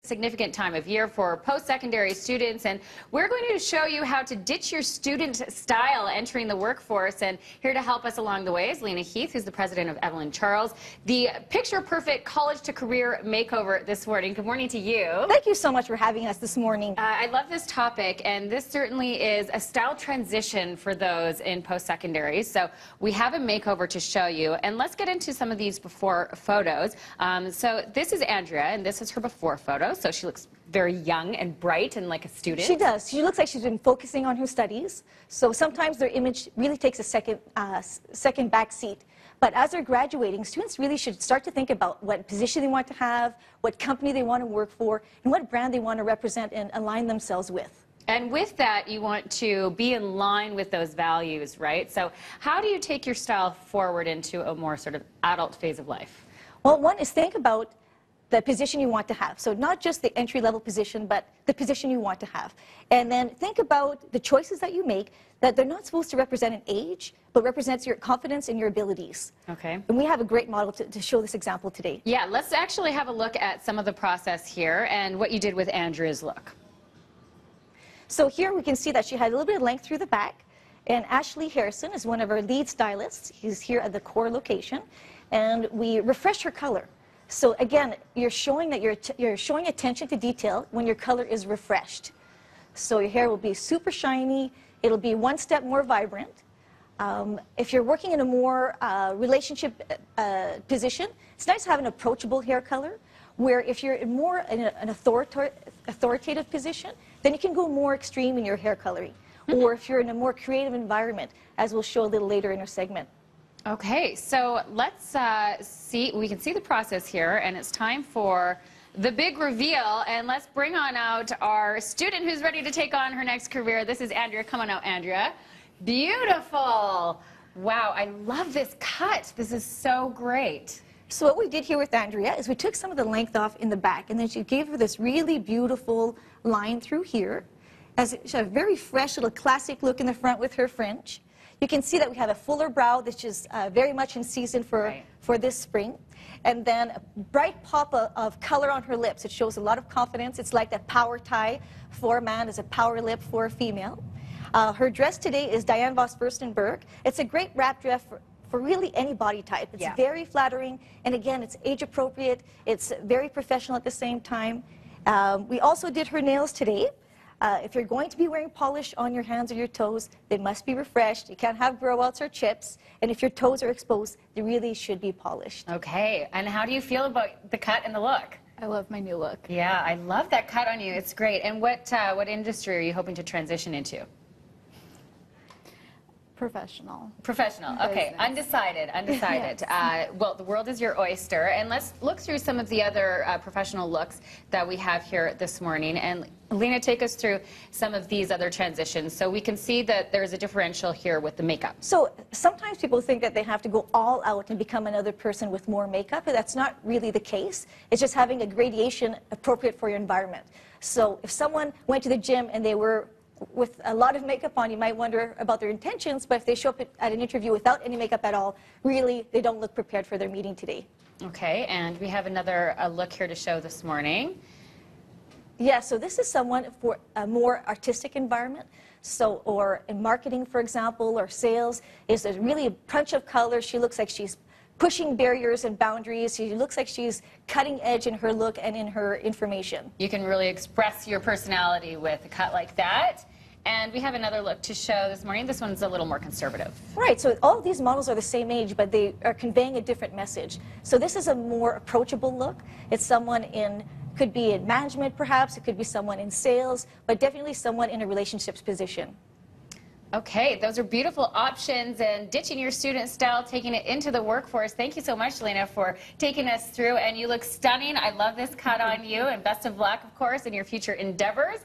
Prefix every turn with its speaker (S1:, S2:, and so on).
S1: Significant time of year for post-secondary students, and we're going to show you how to ditch your student style entering the workforce. And here to help us along the way is Lina Heath, who's the president of EvelineCharles, the picture-perfect college to career makeover this morning. Good morning to you.
S2: Thank you so much for having us this morning.
S1: I love this topic, and this certainly is a style transition for those in post-secondary. So we have a makeover to show you, and let's get into some of these before photos. So this is Andrea, and this is her before photo. So she looks very young and bright and like a student.
S2: She does. She looks like she's been focusing on her studies. So sometimes their image really takes a second back seat. But as they're graduating, students really should start to think about what position they want to have, what company they want to work for, and what brand they want to represent and align themselves with.
S1: And with that, you want to be in line with those values, right? So how do you take your style forward into a more sort of adult phase of life?
S2: Well, one is think about the position you want to have. So not just the entry-level position, but the position you want to have. And then think about the choices that you make, that they're not supposed to represent an age, but represents your confidence and your abilities.
S1: Okay.
S2: And we have a great model to show this example today.
S1: Yeah, let's actually have a look at some of the process here and what you did with Andrea's look.
S2: So here we can see that she had a little bit of length through the back. And Ashley Harrison is one of our lead stylists. He's here at the core location. And we refreshed her color. So again, you're showing that you're showing attention to detail when your color is refreshed. So your hair will be super shiny. It'll be one step more vibrant. If you're working in a more relationship position, it's nice to have an approachable hair color. Where if you're more in an authoritative position, then you can go more extreme in your hair coloring. Or if you're in a more creative environment, as we'll show a little later in our segment.
S1: Okay, so let's see, we can see the process here, and it's time for the big reveal, and let's bring on out our student who's ready to take on her next career. This is Andrea. Come on out, Andrea. Beautiful. Wow, I love this cut. This is so great.
S2: So what we did here with Andrea is we took some of the length off in the back, and then she gave her this really beautiful line through here. She had a very fresh little classic look in the front with her fringe. You can see that we have a fuller brow, which is very much in season for this spring. And then a bright pop of color on her lips. It shows a lot of confidence. It's like that power tie for a man is a power lip for a female. Her dress today is Diane Voss Furstenberg. It's a great wrap dress for really any body type. It's very flattering, and again, it's age appropriate. It's very professional at the same time. We also did her nails today. If you're going to be wearing polish on your hands or your toes, they must be refreshed. You can't have grow-outs or chips. And if your toes are exposed, they really should be polished.
S1: Okay, and how do you feel about the cut and the look?
S3: I love my new look.
S1: Yeah, I love that cut on you. It's great. And what industry are you hoping to transition into?
S3: Professional.
S1: Professional. Okay. Undecided. Undecided.
S3: Yes.
S1: Well, the world is your oyster. And let's look through some of the other professional looks that we have here this morning. And Lina, take us through some of these other transitions. So we can see that there's a differential here with the makeup.
S2: So sometimes people think that they have to go all out and become another person with more makeup, but that's not really the case. It's just having a gradation appropriate for your environment. So if someone went to the gym and they were with a lot of makeup on, you might wonder about their intentions, but if they show up at an interview without any makeup at all, really, they don't look prepared for their meeting today.
S1: Okay, and we have another look here to show this morning.
S2: Yeah, so this is someone for a more artistic environment. So, or in marketing, for example, or sales, is a really punch of color. She looks like she's pushing barriers and boundaries. She looks like she's cutting edge in her look and in her information.
S1: You can really express your personality with a cut like that. And we have another look to show this morning. This one's a little more conservative.
S2: Right, so all of these models are the same age, but they are conveying a different message. So this is a more approachable look. It's someone could be in management perhaps, it could be someone in sales, but definitely someone in a relationships position.
S1: Okay, those are beautiful options, and ditching your student style, taking it into the workforce. Thank you so much, Lina, for taking us through, and you look stunning. I love this cut on you, and best of luck, of course, in your future endeavors.